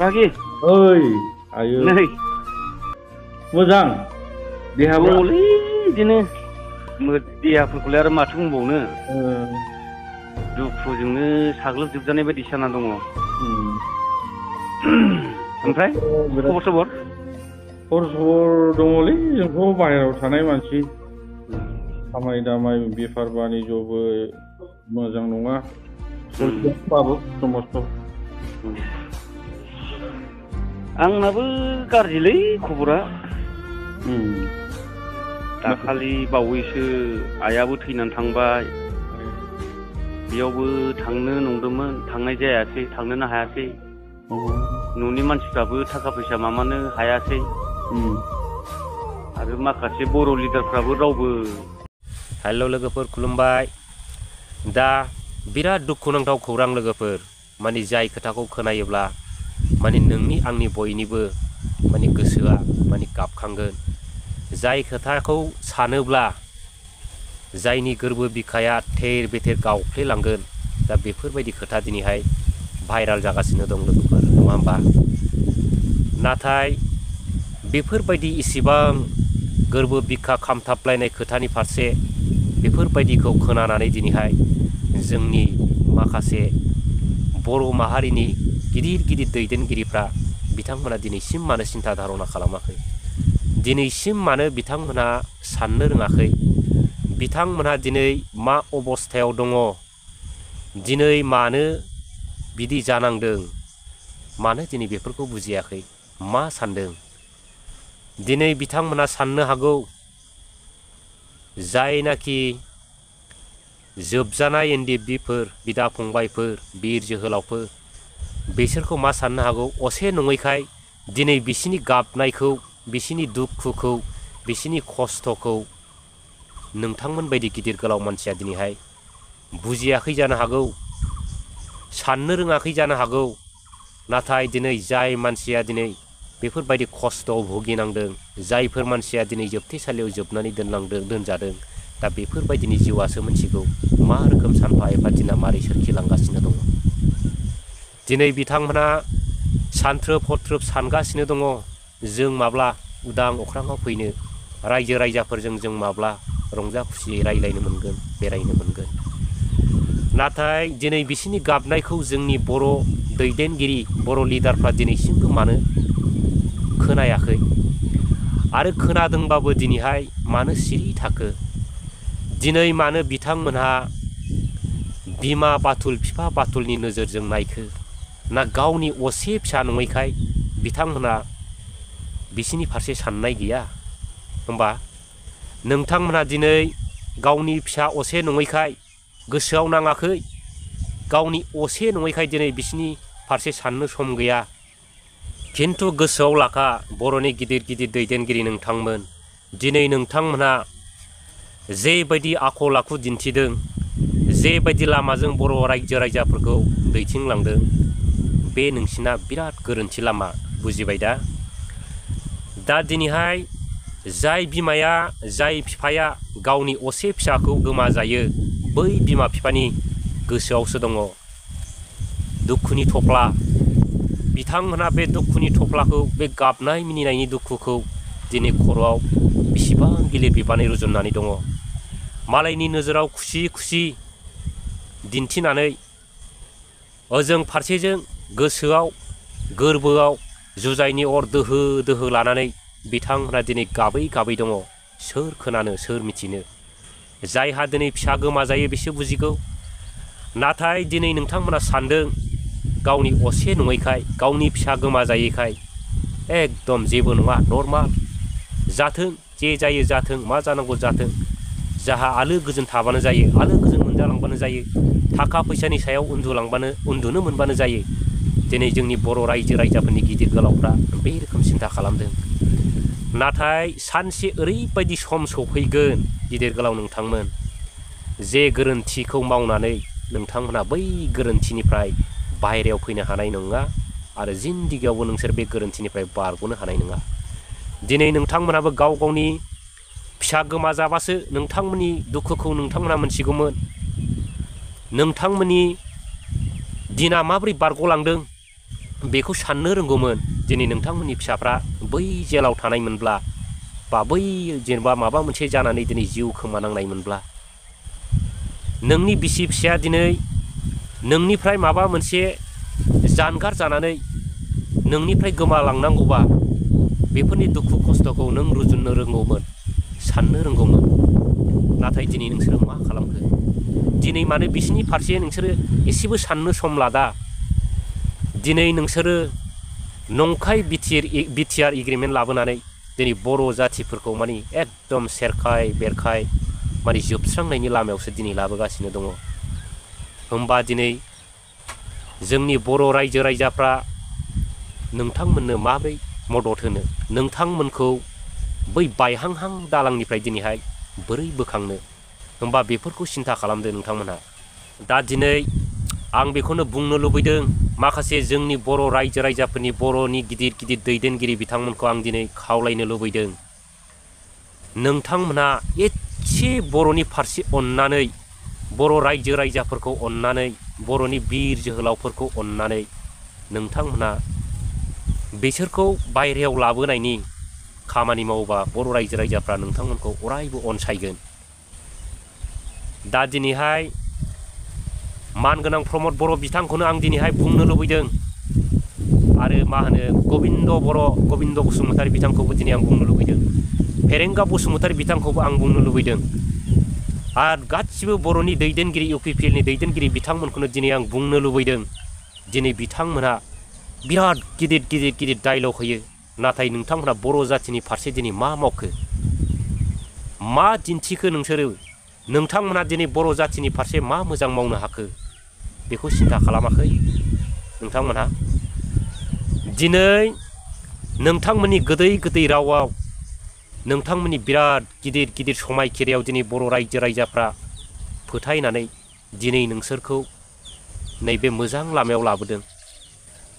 Pagi. Oi, ayo. Nei. Moजां देहाफ्रा दङलै बिदिनो देहाफोरखौलाय आरो माथो बुंबावनो दुखुजोंनो साग्लोबजोबजानाय बायदि जाना दङ। ओमफ्राय खबर सबर दङलै जोंथ' बाहेरायाव थानाय मानसि खामाय दामाय बेफार बानिज्यबो मोजां नङा बाबु समस्थ आंनाबो गाज्रिलै खबरा दाखालि बावैसो आइयाबो थैनानै थांबाय बेयावबो थांनो नंदोंमोन थांनाय जायासै थांनोनो हायासै न'नि मानसिफ्राबो थाखा फैसा मामानो हायासै आरो माखासे बर' लिडारफ्राबो रावबो हेल' लोगोफोर खुलुमबाय दा बिराद दुखुनांथाव खौरां लोगोफोर माने जाय खोथाखौ खोनायोब्ला माने नोंनि आंनि बयनिबो माने गोसोआ माने गाबखांगोन जाय खोथाखौ सानोब्ला जायनि गोरबो बिखाया थेर बेथेर गावफ्लेलांगोन दा बेफोरबायदि खोथा दिनैहाय भाइराल जागासिनो दं लोगोफोर नङा होमबा नाथाय बेफोरबायदि इसिबां गोरबो बिखा खामथाबलायनाय खोथानि फारसे बेफोरबायदिखौ खोनानानै दिनैहाय जोंनि माखासे बर' माहारिनि गिदिर गिदिर दैदेनगिरिफ्रा बिथांमोना दिनैसिम मानो सिन्था धारना खालामाखै दिनैसिम मानो बिथांमोना साननो रोङाखै बिथांमोना दिनै मा अबस्थायाव दङ दिनै मानो बिदि जानांदों मानो दिनै बेफोरखौ बुजियाखै मा सानदों दिनै बिथांमोना साननो हागौ जायनाखि जोबजानाय एनडिएफबिफोर बिदा फंबायफोर बिर जोहोलावफोर बिसोरखौ मा साननो हागौ असे नङैखाय दिनै बिसिनि गाबनायखौ बिसिनि दुखुखौ बिसिनि खस्थ'खौ नोंथांमोन बायदि गिदिर गोलाव मानसिया दिनैहाय बुजियाखै जानो हागौ साननो रोङाखै जानो हागौ नाथाय दिनै जाय मानसिया दिनै बेफोरबायदि खस्थ'आव भुगिनांदों जायफोर मानसिया दिनै जोबथेसालियाव जोबनानै दोनजादों दा बेफोरबायदिनि जिउआसो मिथिगौ मा रोखोम सानफा एफा दिना मारै सोरखिलांगासिनो दङ दिनै बिथांमोना सानथ्रोब हथ्रोब सानगासिनो दङ जों माब्ला उदां अख्राङाव फैनो रायजो राजाफोरजों जों माब्ला रंजा खुसियै रायज्लायनो मोनगोन बेरायनो मोनगोन नाथाय दिनै बिसिनि गाबनायखौ जोंनि बर' दैदेनगिरि बर' लिडारफ्रा दिनैसिमबो मानो खोनायाखै आरो खोनादोंबाबो दिनैहाय मानो सिरि थाखो दिनै मानो बिथांमोनहा बिमा बाथुल बिफा बाथुलनि नोजोरजों नायखो ना गावनि असे फिसा नङैखाय बिथांमोनहा बिसिनि फारसे साननाय गैया होमबा नोंथांमोनहा दिनै गावनि फिसा असे नङैखाय गोसोआव नाङाखै गावनि असे नङैखाय दिनै बिसिनि फारसे साननो सम गैया खिन्थु गोसोआव लाखा बर'नि गिदिर गिदिर दैदेनगिरि नोंथांमोन दिनै नोंथांमोनहा जेबायदि आखल आखु दिन्थिदों जेबायदि लामाजों बर' रायजो राजाफोरखौ दैथिंलांदों बे नोंसिना बिराद गोरोन्थि लामा बुजिबाय दा दिनैहाय जाय बिमाया जाय बिफाया गावनि असे फिसाखौ गोमाजायो बै बिमा बिफानि गोसोआवसो दङ दुखुनि थफ्ला बिथांमोनहा बे दुखुनि थफ्लाखौ बे गाबनाय मिनिनायनि दुखुखौ दिनै खर'आव बेसेबां गिलिर बिबानै रुजुननानै दङ मालायनि नोजोराव खुसि खुसि दिन्थिनानै ओजों फारसेजों गोसोआव गोरबोआव जुजाइनि अर दोहो दोहो लानानै बिथांमोनहा दिनै गाबै गाबै दङ सोर खोनानो सोर मिथिनो जायहा दिनै फिसा गोमाजायो बिसो बुजिगौ नाथाय दिनै नोंथांमोना सानदों गावनि असे नङैखाय गावनि फिसा गोमाजायैखाय एकदम जेबो नङा नर्माल जाथों जे जायो जाथों मा जानांगौ जाथों जाहा आलो गोजोन थाबानो जायो आलो गोजोन मोनजालांबानो जायो थाखा फैसानि सायाव उन्दुनो मोनबानो जायो दिनै जोंनि बर' रायजो राजाफोरनि गिदिर गोलावफ्रा बे रोखोम सिन्था खालामदों नाथाय सानसे ओरैबायदि सम सफैगोन गिदिर गोलाव नोंथांमोन जे गोरोन्थिखौ मावनानै नोंथांमोनहा बै गोरोन्थिनिफ्राय बाहेरायाव फैनो हानाय नङा आरो जिन्दगियावबो नोंसोर बे गोरोन्थिनिफ्राय बारग'नो हानाय नङा दिनै नोंथांमोनाबो गाव गावनि फिसा गोमाजाबासो नोंथांमोननि दुखुखौ नोंथांमोना मोनथिगौमोन नोंथांमोननि दिना माबोरै बारग'लांदों बेखौ साननो रोंगौमोन दिनै नोंथांमोननि फिसाफ्रा बै जेलाव थानायमोनब्ला बा बै जेनेबा माबा मोनसे जानानै दिनै जिउ खोमानांनायमोनब्ला नोंनि बिसि फिसाया दिनै नोंनिफ्राय माबा मोनसे जानगार जानानै नोंनिफ्राय गोमालांनांगौबा बेफोरनि दुखु खस्थ'खौ नों रुजुननो रोंगौमोन साननो रोंगौमोन नाथाय दिनै नोंसोरो मा खालामखो दिनै मानो बिसिनि फारसे नोंसोरो एसेबो साननो सम लादा दिनै नोंसोरो नंखाय बिटिआर एग्रिमेन्ट लाबोनानै दिनै बर' जाथिफोरखौ माने एकदम सेरखाय बेरखाय माने जोबस्रांनायनि लामायावसो दिनै लाबोगासिनो दङ होमबा दिनै जोंनि बर' रायजो राजाफ्रा नोंथांमोननो माबोरै मदद होनो नोंथांमोनखौ बै बायहांहां दालांनिफ्राय दिनैहाय बोरै बोखांनो होमबा बेफोरखौ सिन्था खालामदो नोंथांमोनहा दा दिनै आं बेखौनो बुंनो लुबैदों माखासे जोंनि बर' रायजो राजाफोरनि बर'नि गिदिर गिदिर दैदेनगिरि बिथांमोनखौ आं दिनै खावलायनो लुबैदों नोंथांमोनहा एसे बर'नि फारसे अननानै बर' रायजो राजाफोरखौ अननानै बर'नि बिर जोहोलावफोरखौ अननानै नोंथांमोनहा बिसोरखौ बायहेरायाव लाबोनायनि खामानि मावोबा बर' रायजो राजाफ्रा नोंथांमोनखौ अरायबो अनसायगोन दा दिनैहाय मानगोनां प्रमद बर' बिथांखौनो आं दिनैहाय बुंनो लुबैदों आरो मा होनो गबिन्द बसुमतारी बिथांखौबो दिनै आं बुंनो लुबैदों फेरेंगा बसुमतारी बिथांखौबो आं बुंनो लुबैदों आरो गासिबो बर'नि दैदेनगिरि इउपिपिएलनि दैदेनगिरि बिथांमोनखौनो दिनै आं बुंनो लुबैदों दिनै बिथांमोनहा बिराद गिदिर गिदिर गिदिर डायलग होयो नाथाय नोंथांमोनहा बर' जाथिनि फारसे दिनै मा मावखो मा दिन्थिखो नोंथांमोनहा दिनै बर' जाथिनि फारसे मा मोजां मावनो हाखो बेखौ सिन्था खालामाखै नोंथांमोनहा दिनै नोंथांमोननि गोदै गोदै रावाव नोंथांमोननि बिराद गिदिर गिदिर समायखिरायाव दिनै बर' रायजो राजाफ्रा फोथायनानै दिनै नोंसोरखौ नैबे मोजां लामायाव लाबोदों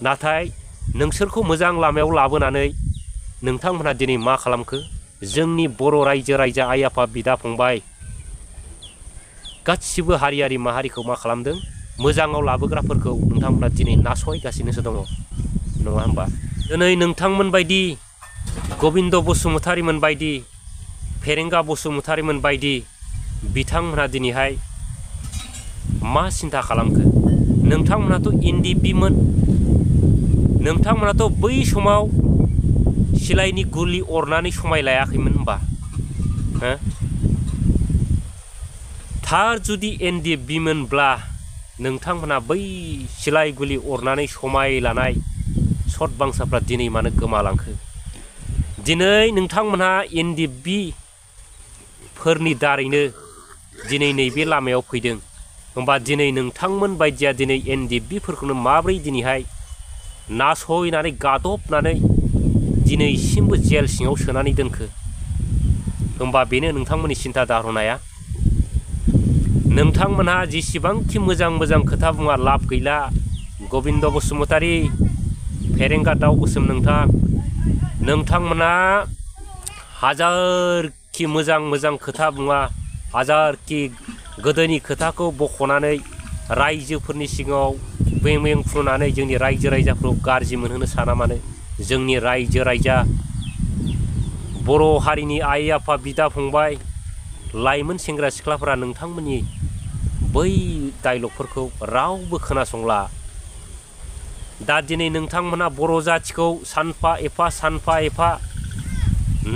नाथाय नोंसोरखौ मोजां लामायाव लाबोनानै नोंथांमोनहा दिनै मा खालामखो जोंनि बर' रायजो राजा आइ आफा बिदा फंबाय गासिबो हारियारि माहारिखौ मा खालामदों मोजाङाव लाबोग्राफोरखौ नोंथांमोनहा दिनै नासयगासिनोसो दङ नङा होमबा दिनै नोंथांमोन बायदि गबिन्द बसुमतारीमोन बायदि फेरेंगा बसुमतारीमोन बायदि बिथांमोनहा दिनैहाय मा सिन्था खालामखो नोंथांमोनाथ' एनडिएफबिमोन नोंथांमोनाथ' बै समाव सिलाइनि गुलि अरनानै समाय लायाखैमोन होनबा हो थार जुदि एनडिएफबिमोनब्ला नोंथांमोना बै सिलाइ गुलि अरनानै समाय लानाय सत बांसाफ्रा दिनै मानो गोमालांखो दिनै नोंथांमोनहा एनडिएफबि फोरनि दारैनो दिनै नैबे लामायाव फैदों होमबा दिनै नोंथांमोन बायदिया दिनै एनडिएफबिफोरखौनो माब्रै दिनैहाय नासयनानै गादबनानै दिनैसिमबो जेल सिङाव सोनानै दोनखो होमबा बेनो नोंथांमोननि सिन्था धारनाया नोंथांमोनहा जेसेबांखि मोजां मोजां खोथा बुङा लाब गैला गबिन्द बसुमतारी फेरेंगा दाउ गोसोम नोंथांमोनहा हाजारखि मोजां मोजां खोथा बुङा हाजारखि गोदोनि खोथाखौ बख'नानै रायजोफोरनि सिगाङाव बें फुनानै जोंनि रायजो राजाफोरखौ गाज्रि मोनहोनो साना मानो जोंनि रायजो राजा बर' हारिनि आइ आफा बिदा फंबाय लाइमोन सेंग्रा सिख्लाफोरा नोंथांमोननि बै डायलगफोरखौ रावबो खोनासंला दा दिनै नोंथांमोनहा बर' जाथिखौ सानफा एफा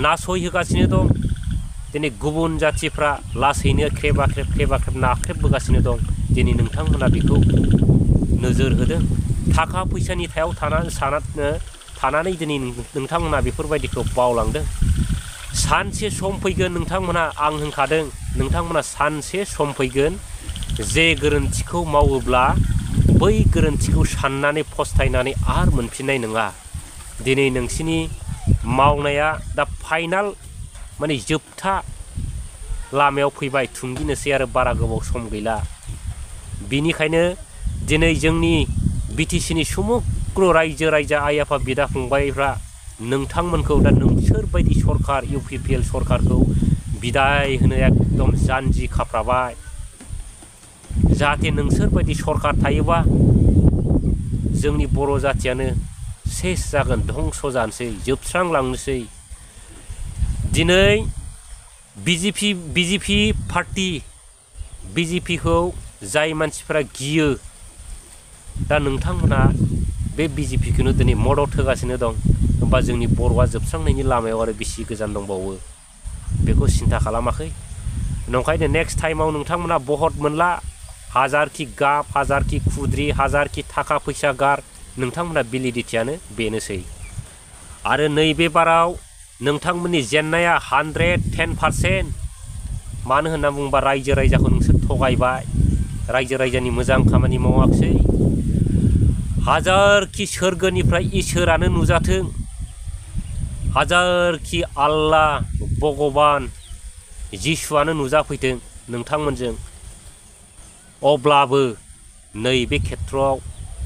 नासय होगासिनो दं दिनै गुबुन जाथिफ्रा लासैनो ख्रेबा ख्रेब नाख्रेबबोगासिनो दं दिनै नोंथांमोना बेखौ नोजोर होदों थाखा फैसानि सायाव थानानै दिनै नोंथांमोना बेफोरबायदिखौ बावलांदों सानसे सम फैगोन नोंथांमोना आं होनखादों नोंथांमोना सानसे सम फैगोन जे गोरोन्थिखौ मावोब्ला बै गोरोन्थिखौ साननानै फस्थायनानै आर मोनफिननाय नङा दिनै नोंसिनि मावनाया दा फाइनाल माने जोबथा लामायाव फैबाय थुंगिनोसै आरो बारा गोबाव सम गैला बिनिखायनो दिनै जोंनि बिटिसिनि समग्र रायजो राजा आइ आफा बिदा फंबायफ्रा नोंथांमोनखौ दा नोंसोरबायदि सरकार इउपिपिएल सरकारखौ बिदाय होनो एकदम जानजि खाफ्राबाय जाहाथे नोंसोरबायदि सरकार थायोबा जोंनि बर' जाथियानो सेस जागोन धंस जानोसै जोबस्रांलांनोसै दिनै बिजेपि पार्टी बिजेपिखौ जाय मानसिफ्रा गियो दा नोंथांमोना बे बिजेपिखौनो दिनै मदद होगासिनो दं होमबा जोंनि बर'आ जोबस्रांनायनि लामायाव आरो बेसि गोजान दंबावो बेखौ सिन्था खालामाखै नंखायनो नेक्स्ट टाइमाव नोंथांमोना भट मोनला हाजारखि गाब हाजारखि खुद्रि हाजारखि थाखा फैसा गार नोंथांमोना भेलिडिटियानो बेनोसै आरो नैबे बाराव नोंथांमोननि जेननाया 110% मानो होनना बुङोबा रायजो राजाखौ नोंसोर थगायबाय रायजो राजानि मोजां खामानि मावाखिसै हाजारखि सोरगोनिफ्राय इसोरानो नुजाथों हाजारखि आल्लाह भगबान जिसुआनो नुजाफैथों नोंथांमोनजों अब्लाबो नैबे खेत्रआव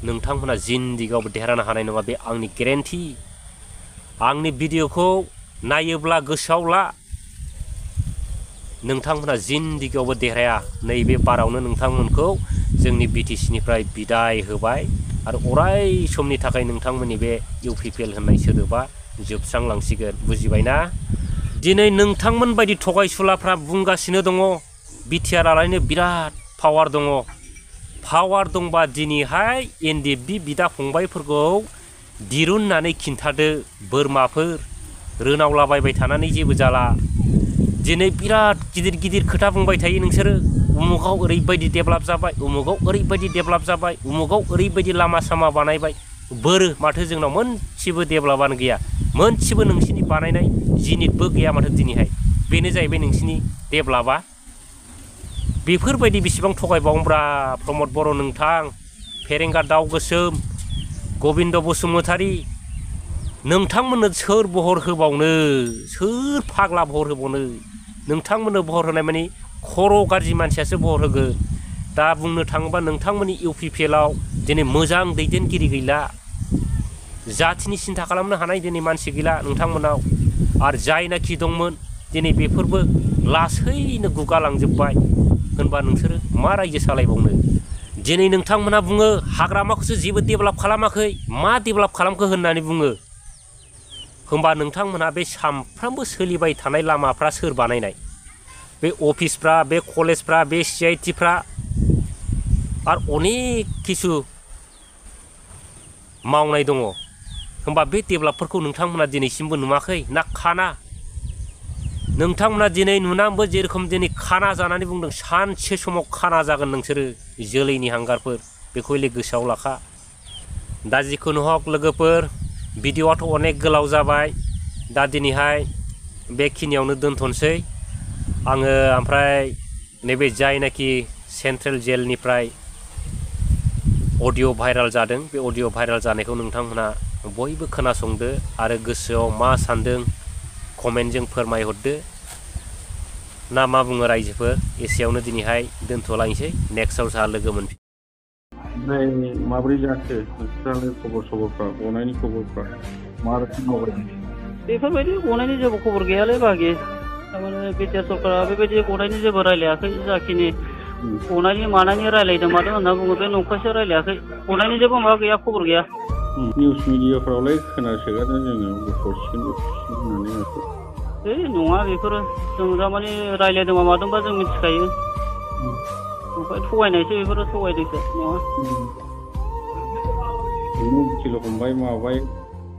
नोंथांमोना जिन्दिगावबो देरहानो हानाय नङा बे आंनि गेरेन्टि आंनि भिडिअखौ नायोब्ला गोसोआव ला नोंथांमोना जिन्दिगावबो देरहाया नैबे बारावनो नोंथांमोनखौ जोंनि बिटिसिनिफ्राय बिदाय होबाय आरो अराय समनि थाखाय नोंथांमोननि बे इउपिपिएल होननाय सोदोबा जोबस्रांलांसिगोन बुजिबायना दिनै नोंथांमोन बायदि थगायसुलाफ्रा बुंगासिनो दङ बिटिआरआलायनो बिराद पावार दङ पावार दंबा दिनैहाय एनडिएफबि बिदा फंबायफोरखौ दिरुननानै खिन्थादो बोरमाफोर रोनावलाबायबाय थानानै जेबो जाला दिनै बिराद गिदिर गिदिर खोथा बुंबाय थायो नोंसोरो उमुगाव ओरैबायदि डेभेलप जाबाय उमुगाव ओरैबायदि डेभेलप जाबाय उमुगाव ओरैबायदि लामा सामा बानायबाय बोरो माथो जोंनाव मोनसेबो डेभेलपआनो गैया मोनसेबो नोंसिनि बानायनाय जिनिसबो गैया माथो दिनैहाय बेनो जाहैबाय नोंसिनि डेभेलपआ बेफोरबायदि बेसेबां थगायबावोब्रा प्रमद बर' नोंथां फेरेंगा दाउ गोसोम गबिन्द बसुमतारी नोंथांमोननो सोर बहर होबावनो सोर फाग्ला बहर होबावनो नोंथांमोननो बहर होनाय माने खर' गाज्रि मानसियासो बहर होगोन दा बुंनो थाङोबा नोंथांमोननि इउपिपिएलआव दिनै मोजां दैदेनगिरि गैला जाथिनि सिन्था खालामनो हानाय दिनै मानसि गैला नोंथांमोनाव आरो जायनाखि दंमोन दिनै बेफोरबो लासैनो गुगालांजोब्बाय होनबा नोंसोरो मा रायजो सालायबावनो दिनै नोंथांमोना बुङो हाग्रामाखौसो जेबो डेभेलप खालामाखै मा डेभेलप खालामखो होननानै बुङो होमबा नोंथांमोना बे सामफ्रामबो सोलिबाय थानाय लामाफ्रा सोर बानायनाय बे अफिसफ्रा बे कलेजफ्रा बे सिआइटिफ्रा आरो अनेक किसु मावनाय दङ होमबा बे डेभेलपफोरखौ नोंथांमोना दिनैसिमबो नुवाखै ना खाना नोंथांमोना दिनै नुनानैबो जेरखम दिनै खाना जानानै बुंदों सानसे समाव खाना जागोन नोंसोरो जोलैनि हांगारफोर बेखौ हले गोसोआव लाखा दा जिखुनु हक लोगोफोर भिडिअ'आथ' अनेक गोलाव जाबाय दा दिनैहाय बेखिनियावनो दोनथ'नोसै आङो ओमफ्राय नैबे जायनाखि सेन्ट्रेल जेलनिफ्राय अडिअ' भाइरेल जादों बे अडिअ' भाइरेल जानायखौ नोंथांमोना बयबो खोनासंदो आरो गोसोआव मा सान्दों कमेन्टजों फोरमायहरदो ना मा बुङो रायजोफोर एसेयावनो दिनैहाय दोनथ'लायनोसै नेक्स्टआव जोंहा लोगो मोनफिन ओमफ्राय माबोरै जाखो नोंसोरालाय खबर सबरफ्रा गनायनि खबरफ्रा मा रोखोम मावबायदों बेफोरबायदि गनायनि जेबो खबर गैयालै बागि थारमाने बिटिआर सरकारा बेबायदि गनायनि जेबो रायलायाखै जाखिनि गनायनि मानायनि रायलायदों मादों होनना बुङो बे नंखायसो रायलायाखै गनायनि जेबो माबा गैया खबर गैया निउस मिडियाफ्रावलाय खोनासोगारदों जोङो हरसिगोन होननानै माथो है नङा बेफोरो जों थारमाने रायलायदोंबा मादोंबा जों मिथिखायो ओमफ्राय थगायनायसो बेफोरो थगायदोंसो नङा उकिल हमबाय माबाय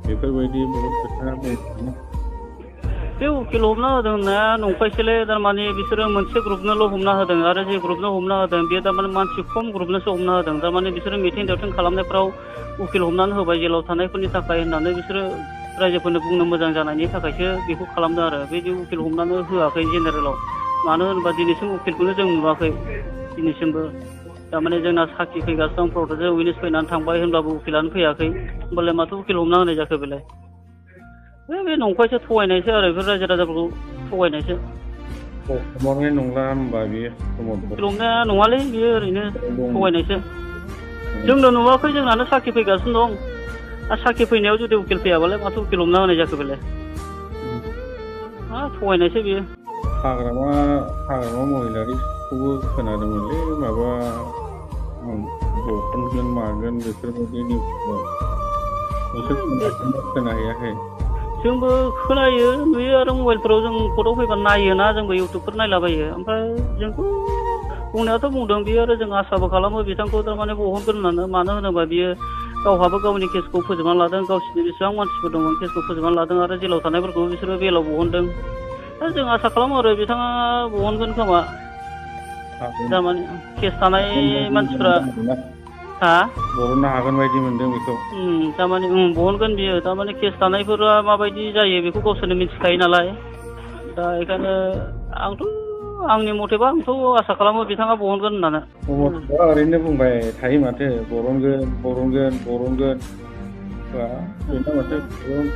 बेफोरबायदि बहुद खोथा बुंदों बे उकिल हमना होदों होननाया नंखायसोलै थारमाने बिसोरो मोनसे ग्रुपनोल' हमना होदों आरो जे ग्रुपनो हमना होदों बेयो थारमाने मानसि खम ग्रुपनोसो हमना होदों थारमाने बिसोरो मिटिं दावथिं खालामनायफ्राव उकिल हमनानै होबाय जेलाव थानायफोरनि थाखाय होननानै बिसोरो रायजोफोरनो बुंनो मोजां जानायनि थाखायसो बेखौ खालामदों आरो बिदि उकिल हमनानै होआखै जेनेरेलाव मानो होनोबा दिनैसिम उकिलखौनो जों नुवाखै दिनैसिमबो थारमाने जोंना साखि फैगासिनो दं प्रटेस्ट उइनेस फैनानै थांबाय होनब्लाबो उकिलानो फैयाखै होमबालाय माथो उकिल हमना होनाय जाखो बेलाय बे नंखायसो थगायनायसो आरो बेफोर रायजो राजाफोरखौ थगायनायसो हमनाय नंला होमबा बेयो उकिल हमनाया नङालै बेयो ओरैनो थगायनायसो जोंनो नुवाखै जोंनानो साखि फैगासिनो दं आरो साखि फैनायाव जुदि उकिल फैयाबालाय माथो उकिल हमना होनाय जाखो बेलाय थगायनायसो बेयो हाग्रामा महिलारिखौबो खोनादोंमोनलै माबा बखनगोन मागोन बेफोरबायदि निउसखौ नोंसोर खोनाहैयाखै? जोंबो खोनायो नुयो आरो मबाइलफोराव जों कर्टआव फैबा नायोना जोंबो इउटुबफोर नायलाबायो ओमफ्राय जोंथ' बुंनायाथ' बुंदों बियो आरो जों आसाबो खालामो बिथांखौ थारमाने बहनगोन होननानै मानो होनोबा बियो गावहाबो गावनि केसखौ फोजोबनानै लादों गावसिनि बेसेबां मानसिफोर दंमोन केसखौ फोजोबनानै लादों आरो जेलाव थानायफोरखौ बिसोरो बेलाव बहनदों दा जों आसा खालामो आरो बिथाङा बहनगोन खोमा थारमाने केस थानाय मानसिफ्रा हा बरननो हागोन बायदि मोनदों बेखौ थारमाने बहनगोन बियो थारमाने केस थानायफोरा माबायदि जायो बेखौ गावसोरनो मिथिखायो नालाय दा बेखायनो आंथ' आंनि मथेबा आंथ' आसा खालामो बिथाङा बहनगोन होननानै ओरैनो बुंबाय थायो माथो बरनगोन बरनगोन बरनगोन बा बेना माथो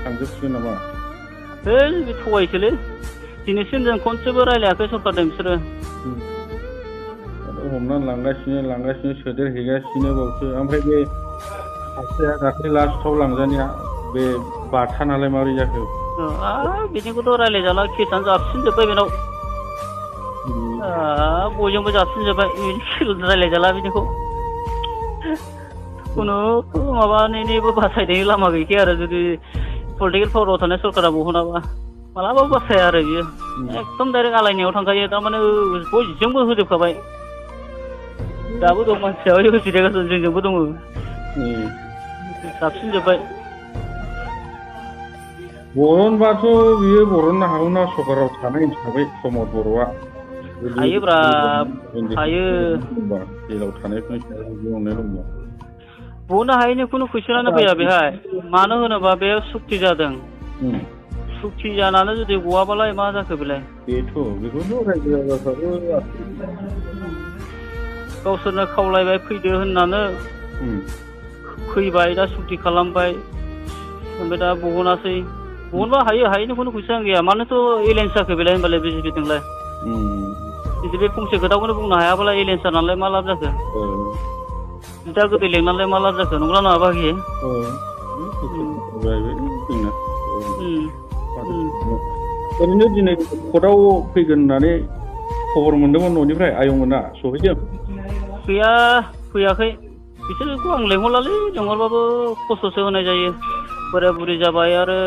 थांजोबसिगोन नामा? है बे थगायसोलै दिनैसिम जों खनसेबो रायलायाखै सरखारजों बिसोरो हमनानै लांगासिनो सोदेरहैगासिनो बावसो ओमफ्राय बे सासेया दाख्लै लास्टआव लांजानाया बे बाथानालाय माबोरै जाखो? बिदिखौथ' रायलायजाला केसानो जाबसिनजोब्बाय बेनाव बयजोंबो जाबसिनजोब्बाय रायलायजाला बिदिखौ खुनु माबानिबो बासायनायनि लामा गैखाया आरो जुदि पलिटिकेल पावाराव थानाय सरकारा बहनाबा मालाबाबो बासाया आरो बियो एकदम डाइरेक्ट आलायनायाव थांखायो थारमाने बयजोंबो होजोबखाबाय दाबो दं मानसिया होफिनगासिनो जोंजोंबो दङ जाबसिनजोब्बाय बरनबाथ' बियो बरननो हागौना सरकाराव थानाय हिसाबै प्रमद बर'आ हायोब्रा हायो जेलाव थानायफोरनि बहननो हायैनि खुनु कुइसनानो फैया बेहाय मानो होनोबा बे सुक्ति जादों सुक्ति जानानै जुदि गवाबालाय मा जाखो बेलाय बेखौथ' रायजो राजाफ्राबो गावसोरनो खावलायबाय फैदो होननानै फैबाय दा सुक्ति खालामबाय ओमफ्राय दा बहनासै बहनबा हायैनि खुनु कुइसन गैया मानोथ' एलियन्स जाखो बेलाय होनबालाय बिजेपिजोंलाय जुदि बे फंसे खोथाखौनो बुंनो हायाबालाय एलियन्स जानानैलाय मा लाब जाखो बिदा गोदै लेंनानैलाय मा लाब जाखो नंगौना नङा बाखि ओरैनो दिनै कर्टआव फैगोन होननानै खबर मोनदोंमोन न'निफ्राय आयंमोना सहैदों? गैया फैयाखै बिसोरखौ आं लेंहरलालै लेंहरबाबो खस्थ'सो होनाय जायो बोराय बुरि जाबाय आरो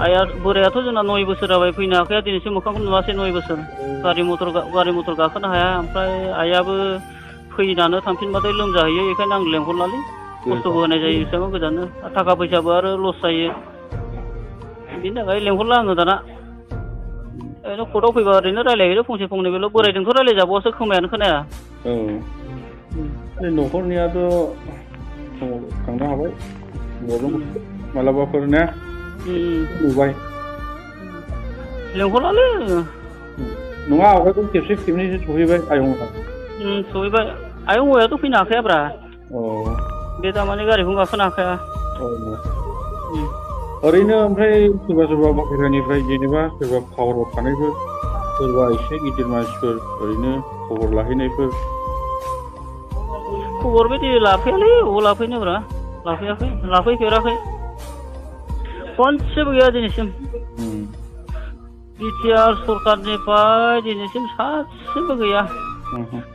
आइया बोरायाथ' जोंना 9 बोसोर जाबाय फैनो हाखाया दिनैसिम मोखांखौ नुवासै 9 बोसोर गारि मटर गाखोनो हाया ओमफ्राय आइयाबो फैनानै थांफिनबाथाय लोमजाहैयो बेखायनो आं लेंहरलालै खस्थ'बो होनाय जायो बेसेबां गोजाननो थाखा फैसाबो आरो लस जायो बिनि थाखाय लेंहरला आङो दाना ओरैनो कर्टआव फैबा ओरैनो रायलायहैयो फंसे फंनै बेल' बोरायजोंथ' रायलायजाबावासो खोमायानो खोनाया न'खरनियाथ' थांनो हाबाय मालाबाफोर ना नुबाय लेंहरलालै नङा आवगायबो खेबसे खेबनैसो सहैबाय आयंमोनहा सहैबाय आयं हौवायाथ' फैनो हाखायाब्रा बे थारमाने गारिखौनो गाखोनो हाखाया ओरैनो ओमफ्राय सोरबा बाहेरानिफ्राय जेनेबा सोरबा पावाराव थानायफोर सोरबा एसे गिदिर मानसिफोर ओरैनो खबर लाहैनायफोर खबर बायदि लाफैयालै अबाव लाफैनोब्रा लाफैफेराखै खनसेबो गैया दिनैसिम बिटिआर सरकारनिफ्राय दिनैसिम सासेबो गैया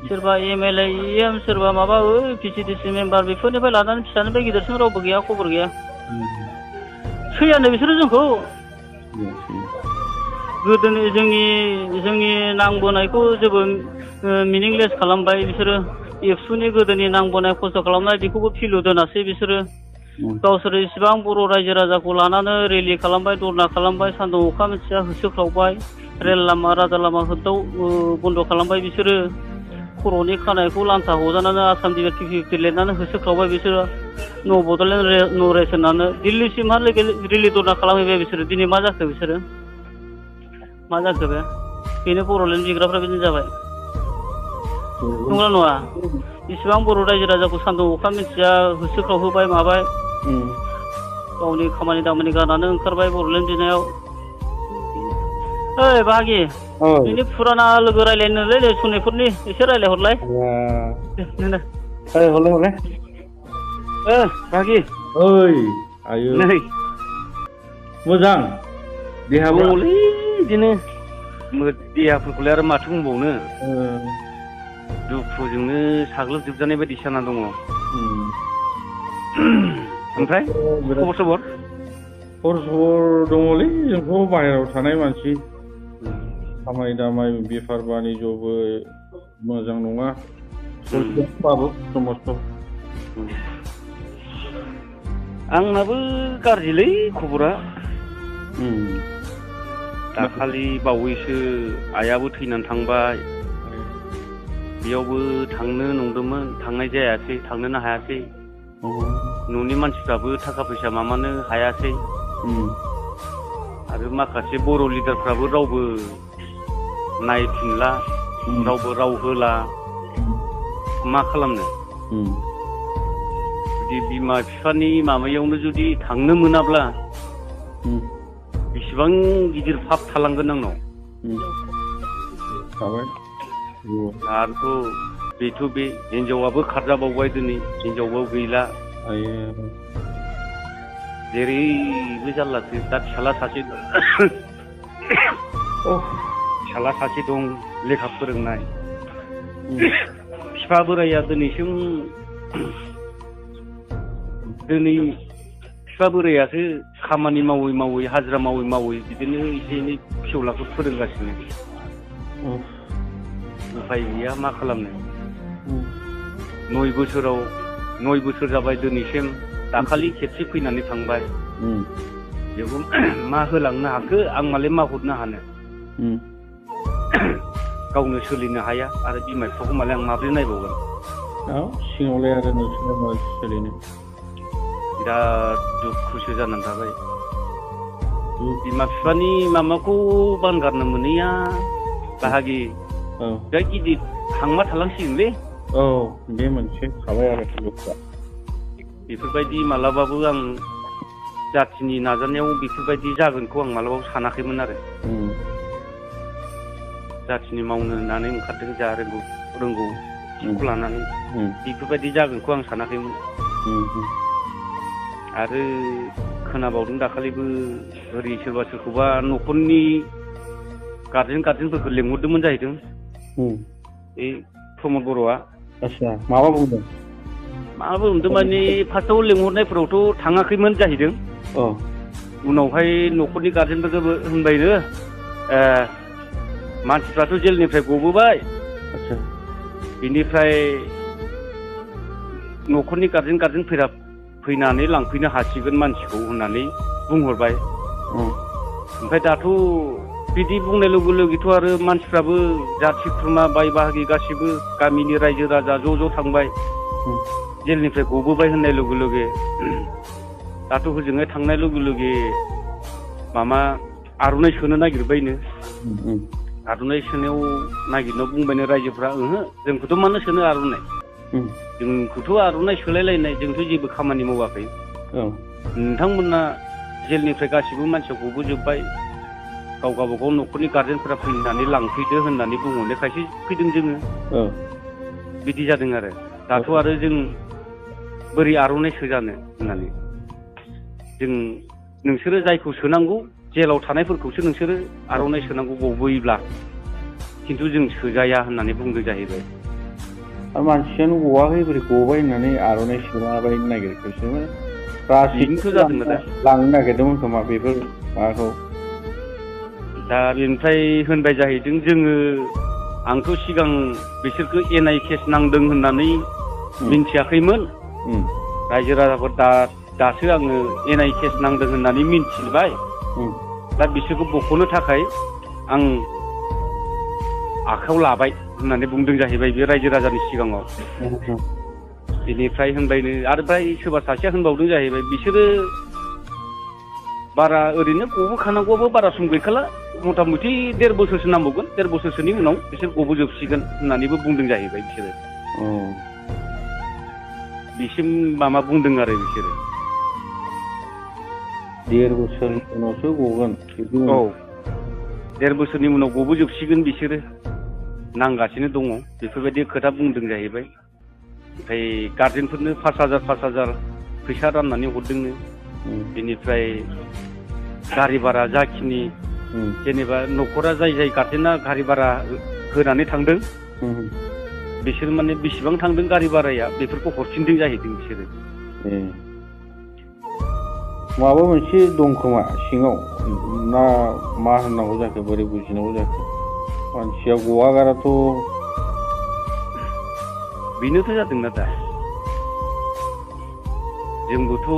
सोरबा एमएलए EM सोरबा माबा PCDC मेम्बार बेफोरनिफ्राय लानानै फिसानिफ्राय गिदिरसिम रावबो गैया खबर गैया सैयानो बिसोरो जोंखौ गोदोनि जोंनि नांबोनायखौ जेबो मिनिंलेस खालामबाय बिसोरो एबसुनि गोदोनि नांबोनाय खस्थ' खालामनाय बेखौबो फिलु दोनासै बिसोरो गावसोर इसिबां बर' रायजो राजाखौ लानानै रेलि खालामबाय धरना खालामबाय सान्दुं अखा मिथिया होसोख्लावबाय रेल लामा राजा लामा होदाव बन्द' खालामबाय बिसोरो खर'नि खानायखौ लान्था हजानानै आसाम डिबेट 50 लिरनानै होसोख्लावबाय बिसोरो न' बड'लेण्ड न' रेस होननानै दिल्लीसिमहालागै रेलि धरना खालामहैबाय बिसोरो दिनै मा जाखो बिसोरो मा जाखो बेनो बर'लेण्ड बिग्राफ्रा बिदिनो जाबाय नंगौना नङा इसिबां बर' रायजो राजाखौ सान्दुं अखा मिथिया होसोख्लावहोबाय माबाय गावनि खामानि दामानि गारनानै ओंखारबाय बर'लेण्ड बिनायाव ओइ बाहागि नोंनि फुराना लोगो रायलायनोलै सनितपुरनि एसे रायलायहरलाय हरलाय बाहागि ओइ आयौ मोजां देहाबो बिदिनो देहाफोरखौलाय आरो माथो बुंबावनो दुखुजोंनो साग्लोबजोबजानाय बायदि जाना दङ। ओमफ्राय खबर सबर दङलै जोंथ' बाहेरायाव थानाय मानसि खामानि दामानि बेफार बानिज्यबो मोजां नङा बाबो समस्थ'। आंनाबो गाज्रिलै खबरा। दाखालि बावैसो आइयाबो थैनानै थांबाय। बेयावबो थांनो नंदोंमोन थांनाय जायासै थांनोनो हायासै। न'नि मानसिफ्राबो थाखा फैसा मामानो हायासै। आरो माखासे बर' लिडारफ्राबो रावबो नायफिनला रावबो राव होला मा खालामनो। जुदि बिमा बिफानि माबायावनो जुदि थांनो मोनाब्ला बेसेबां गिदिर पाप थालांगोन आंनाव। आरोथ' बेथ' बे हिनजावाबो खारजाबावबाय दिनै हिनजावबो गैला। जेरैबो जारलासो दा फिसाला सासे दं लेखा फोरोंनाय। बिफा बोराइया दिनै बिफा बोराइयासो खामानि मावै मावै हाजिरा मावै बिदिनो एसे एनै फिसौलाखौ फोरोंगासिनो। उफाय गैया मा खालामनो। 9 बोसोर जाबाय दिनैसिम। दाखालि खेबसे फैनानै थांबाय। बेखौ मा होलांनो हाखो आं मालाय मा हरनो हानो। गावनो सोलिनो हाया आरो बिमा बिफाखौ मालाय आं माब्रै नायबावगोन। सिङावलाय आरो नोंसोरना मा सोलिनो। बिराद दुखुसो जानानै थाबाय। बिमा बिफानि माबाखौ बानगारनो मोनैया बाहागि बिराद गिदिर थांबा थालांसिगोनलै। बे मोनसे थाबाय आरो दुखुआ। बेफोरबायदि मालाबाबो आं जाथिनि नाजानायाव बेफोरबायदि जागोनखौ आं मालाबाबो सानाखैमोन आरो। जाथिनि मावनो होननानै ओंखारदों जा रोंगौ थिखौ लानानै बेफोरबायदि जागोनखौ आं सानाखैमोन। आरो खोनाबावदों दाखालिबो ओरै सोरबा सोरखौबा न'खरनि गारजेनफोरखौ लेंहरदोंमोन जाहैदों बे प्रमद बर'आ। माबा बुंदों माने फार्स्टआव लेंहरनायफोरावथ' थाङाखैमोन जाहैदों। उनावहाय न'खरनि गारजेनफोरखौ होनबायनो मानसिफ्राथ' जेलनिफ्राय गबोबाय बेनिफ्राय न'खरनि गारजेन फैनानै लांफैनो हासिगोन मानसिखौ होननानै बुंहरबाय। ओमफ्राय दाथ' बिदि बुंनाय लोगो लोगोथ' आरो मानसिफ्राबो जाथि खुरमा बाय बाहागि गासिबो गामिनि रायजो राजा ज' थांबाय। जेलनिफ्राय गबोबाय होननाय लोगो लोगो दाथ' हजोंहाय थांनाय लोगो लोगो मामा आर'नाइ सोनो नागिरबायनो। आर'नाइ सोनायाव नागिरनायाव बुंबायनो रायजोफ्रा ओहो जोंखौथ' मानो सोनो आर'नाइ। जोंखौथ' आर'नाइ सोलायलायनाय जोंथ' जेबो खामानि मावाखै। नोंथांमोना जेलनिफ्राय गासिबो मानसिया गबोजोब्बाय गावबागाव न'खरनि गारजेनफोरा फैनानै लांफैदो होननानै बुंहरनायखायसो फैदों जोङो। बिदि जादों आरो दाथ' आरो जों बोरै आर'नाइ सोजानो होननानै जों नोंसोरो जायखौ सोनांगौ जेलाव थानायफोरखौसो नोंसोरो आर'नाइ सोनांगौ गबोयोब्ला खिन्थु जों सोजाया होननानै बुंदों जाहैबाय। मानसियानो गवाखै बोरै गबाय होननानै आर'नाइ सोलाबायनो नागिरखोसोमोन। लांनो नागिरदोंमोन खोमा बेफोर माबाखौ। दा बेनिफ्राय होनबाय जाहैदों जोङो आंथ' सिगां बिसोरखौ एनआइ केस नांदों होननानै मिन्थियाखैमोन। रायजो राजाफोर दासो आङो एनआइ केस नांदों होननानै मिन्थिबाय। दा बिसोरखौ बख'नो थाखाय आं आखायाव लाबाय होननानै बुंदों जाहैबाय बे रायजो राजानि सिगाङाव। बेनिफ्राय होनबायनो आरो फ्राय सोरबा सासेया होनबावदों जाहैबाय बिसोरो बारा ओरैनो गबोखानांगौआबो बारा सम गैखाला मथा मथि 1.5 बोसोरसो नांबावगोन 1.5 बोसोरसोनि उनाव बिसोर गबोजोबसिगोन होननानैबो बुंदों जाहैबाय बिसोरो। बिसिम माबा बुंदों आरो बिसोरो 1.5 बोसोरनि उनावसो गगोन। 1.5 बोसोरनि उनाव गबोजोबसिगोन बिसोरो नांगासिनो दङ बेफोरबायदि खोथा बुंदों जाहैबाय। ओमफ्राय गारजेनफोरनो 5,000 फैसा राननानै हरदोंनो। बेनिफ्राय गारि भारा जाखिनि जेनेबा न'खरा जाय गारजेना गारि भारा होनानै थांदों बिसोर माने बेसेबां थांदों गारि भाराया बेफोरखौ हरफिनदों जाहैदों बिसोरो। माबा मोनसे दं खोमा सिङाव ना मा होननांगौ जाखो बोरै बुजिनांगौ जाखो मानसिया गवागाराथ' बेनोथ' जादोंना दा जोंबोथ'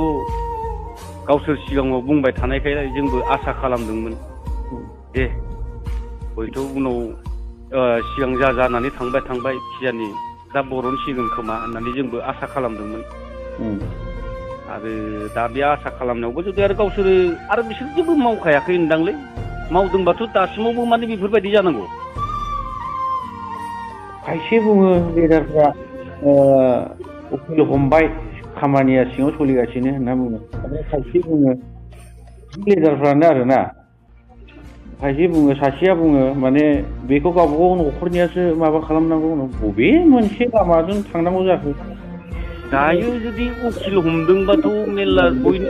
गावसोर सिगाङाव बुंबाय थानायखाय जोंबो आसा खालामदोंमोन दे हयथ' उनाव सिगां जानानै थांबाय खिजानि दा बरनसिगोन खोमा होननानै जोंबो आसा खालामदोंमोन। आरो दा बे आसा खालामनायावबो जुदि आरो गावसोरो आरो बिसोर जेबो मावखायाखै होनदांलै मावदोंबाथ' दासिमावबो माने बेफोरबायदि जानांगौ। खायसे बुङो लिडारफ्रा उकिल हमबाय खामानिया सिङाव सोलिगासिनो होनना बुङो आरो खायसे बुङो लिडारफ्रानो आरोना खायसे बुङो सासेया बुङो माने बेखौ गावबागाव न'खरनियासो माबा खालामनांगौ बबे मोनसे लामाजों थांनांगौ जाखो दायो जुदि उकिल हमदोंबाथ' मेरला बयनो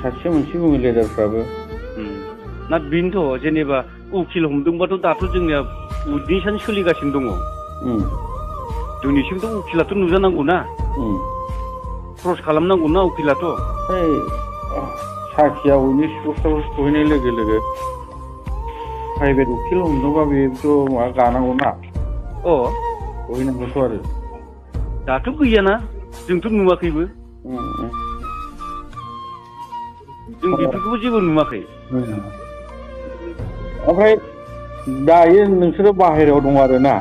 सासेया मोनसे बुङो लिडारफ्राबो ना बेनोथ' जेनेबा उकिल हमदोंबाथ' दाथ' जोंनिया उदनिसान सोलिगासिनो दङ दिनैसिमथ' उकिलाथ' नुजानांगौ ना क्रस खालामनांगौ ना उकिलाथ' साखिया उइटनेस पस्टआव सहैनाय लोगो लोगो प्राइभेट उकिल हमदोंबा बेथ' माबा गानांगौ ना सहैनांगौथ' आरो दाथ' गैयाना जोंथ' नुवाखैबो जों बेफोरखौबो जेबो नुवाखै। ओमफ्राय दायो नोंसोरो बाहेरायाव दं आरो ना